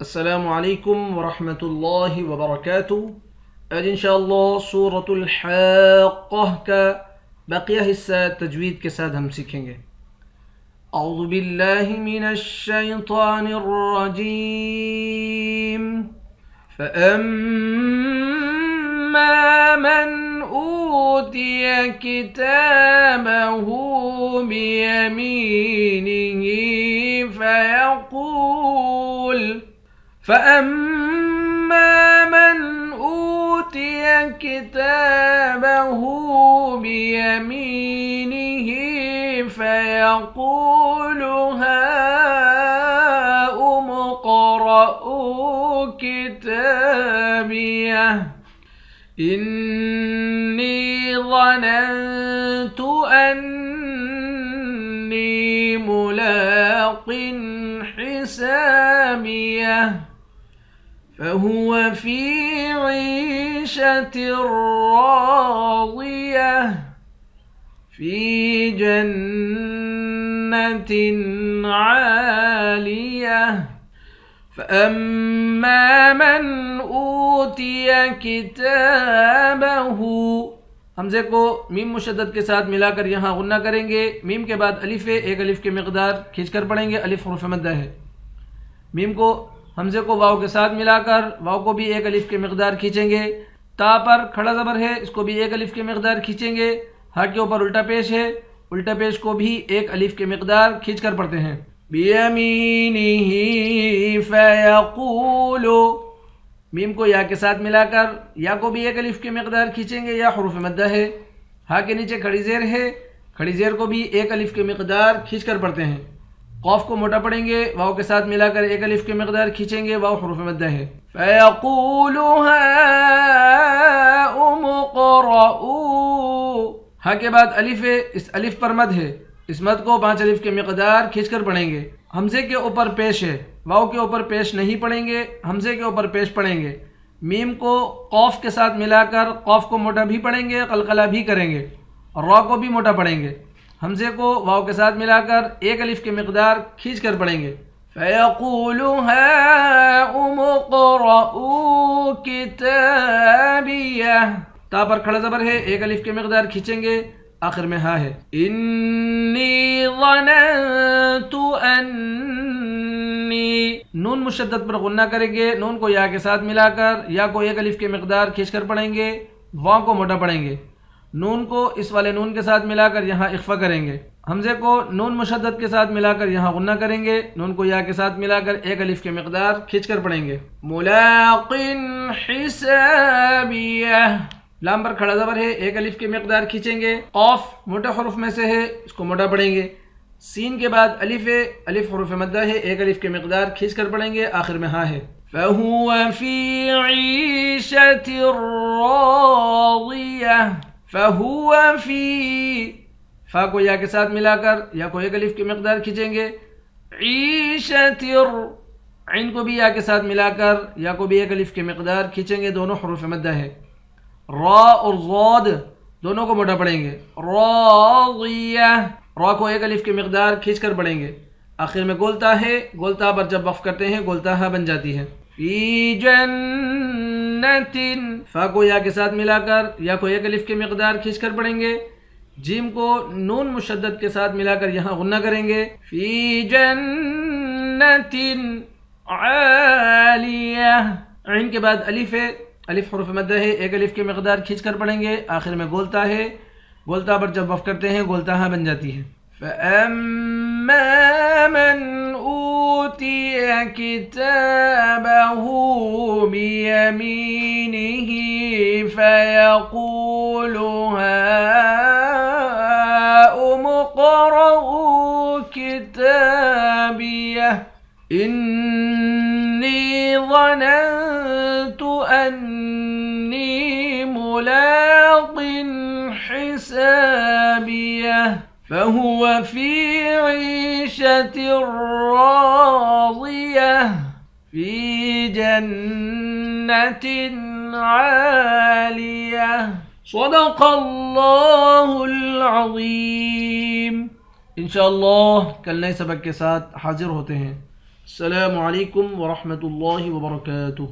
السلام علیکم ورحمۃ اللہ وبرکاتہ۔ آج انشاءاللہ سورۃ الحاقہ کا باقیہ حصہ تجوید کے ساتھ ہم سیکھیں گے۔ اعوذ باللہ من الشیطان الرجیم۔ فَأَمَّا مَنْ أُوتِيَ كِتَابَهُ بِيَمِينِهِ فَأَمَّا مَنْ أُوتِيَ كِتَابَهُ بِيَمِينِهِ فَيَقُولُ هَاؤُمُ اقْرَءُوا كِتَابِيَهْ إِنِّي ظَنَنْتُ أَنِّي مُلَاقٍ حِسَابِيَهْ فَهُوَ فِي عِيشَةٍ رَاضِيَةٍ فِي جَنَّةٍ عَالِيَةٍ فَأَمَّا مَنْ أُوتِيَ كِتَابَهُ، حمزے کو میم مشدد کے ساتھ ملا کر یہاں غنہ کریں گے۔ میم کے بعد الف ہے، ایک الف کی مقدار کھینچ کر پڑھیں گے، الف حرف مدہ ہے۔ میم کو حمزے کو واو کے ساتھ ملا کر واو کو بھی ایک الف کی مقدار کھینچیں گے۔ تا پر کھڑا زبر ہے، اس کو بھی ایک الف کی مقدار کھینچیں گے۔ ہا کے اوپر الٹا پیش ہے، الٹا پیش کو بھی ایک الف کی مقدار کھینچ کر پڑھتے ہیں۔ بِيَمِينِهِ فَيَقُولُ، میم کو یا کے ساتھ ملا کر یا کو بھی ایک الف کی مقدار کھینچیں گے، یا حروف مدہ ہے۔ ہا کے نیچے کھڑی زیر ہے، کھڑی زیر کو بھی ایک الف کی مقدار کھینچ کر پڑھتے ہیں۔ قاف کو موٹا پڑھیں گے، واو کے ساتھ ملا کر ایک الف کی مقدار کھینچیں گے، واو حروف مدہ ہے۔ فَيَقُولُ هَاؤُمُ اقْرَءُوا، ہا کے بعد الف ہے، اس الف پر مد ہے، اس مد کو 5 الف کی مقدار کھینچ کر پڑھیں گے۔ حمزے کے اوپر پیش ہے، واو کے اوپر پیش نہیں پڑھیں گے، حمزے کے اوپر پیش پڑھیں گے۔ میم کو قاف کے ساتھ ملا کر قاف کو موٹا بھی پڑھیں گے، قلقلہ بھی کریں گے، اور را کو بھی موٹا پڑھیں گے۔ حمزے کو واو کے ساتھ ملا کر ایک الف کی مقدار کھینچ کر پڑھیں گے۔ فَيَقُولُ هَاؤُمُ اقْرَءُوا كِتَابِيَهْ، تا پر کھڑا زبر ہے، ایک الف کی مقدار کھینچیں گے، آخر میں ہا ہے۔ إِنِّي ظَنَنْتُ أَنِّي، نون مشدد پر غنہ کریں گے، نون کو یا کے ساتھ ملا کر یا کو ایک الف کی مقدار کھینچ کر پڑھیں گے، واو کو موٹا پڑھیں گے۔ نون کو اس والے نون کے ساتھ ملا کر یہاں اخفا کریں گے۔ حمزے کو نون مشدد کے ساتھ ملا کر یہاں غنہ کریں گے، نون کو یا کے ساتھ ملا کر ایک الف کی مقدار کھینچ کر پڑھیں گے۔ ملاق حسابیہ، لام پر کھڑا زبر ہے، ایک الف کی مقدار کھینچیں گے۔ قاف موٹے حروف میں سے ہے، اس کو موٹا پڑھیں گے۔ سین کے بعد الف ہے، الف حروف مدہ ہے، ایک الف کی مقدار کھینچ کر پڑھیں گے، آخر میں ہا ہے۔ فَهُوَ فِي عِيشَةٍ رَاضِيَةٍ، فَهُوَ فِي، فا کو یا کے ساتھ ملا کر یا کو ایک الف کی مقدار کھینچیں گے۔ عیشۃ، عین کو بھی یا کے ساتھ ملا کر یا کو بھی ایک الف کی مقدار کھینچیں گے، دونوں حروف مدہ ہے۔ را اور ضاد دونوں کو موٹا پڑھیں گے۔ راضیہ، را کو ایک الف کی مقدار کھینچ کر پڑھیں گے، آخر میں گولتا ہے، گولتا پر جب وقف کرتے ہیں گولتا ہا بن جاتی ہے۔ فی جنت، فا کو یا کے ساتھ ملا کر یا کو ایک الف کی مقدار کھینچ کر پڑھیں گے۔ جیم کو نون مشدد کے ساتھ ملا کر یہاں غنہ کریں گے۔ فی جنت عالیہ، عین کے بعد الف ہے، الف حروف مدہ ہے، ایک الف کی مقدار کھینچ کر پڑھیں گے، آخر میں گولتا ہے، گولتا پر جب وقف کرتے ہیں گولتا ہا بن جاتی ہے۔ فَأَمَّا مَنْ أُوتِيَ كِتَابَهُ بِيَمِينِهِ فَيَقُولُ هَاؤُمُ اقْرَءُوا كِتَابِيَهْ إِنِّي ظَنَنْتُ أَنِّي مُلَاقٍ حِسَابِيَهْ فَهُوَ فِي عِيشَةٍ رَاضِيَةٍ فِي جَنَّةٍ عَالِيَةٍ۔ صدق اللہ العظیم۔ انشاءاللہ کل نئے سبق کے ساتھ حاضر ہوتے ہیں۔ السلام علیکم ورحمۃ اللہ وبرکاتہ.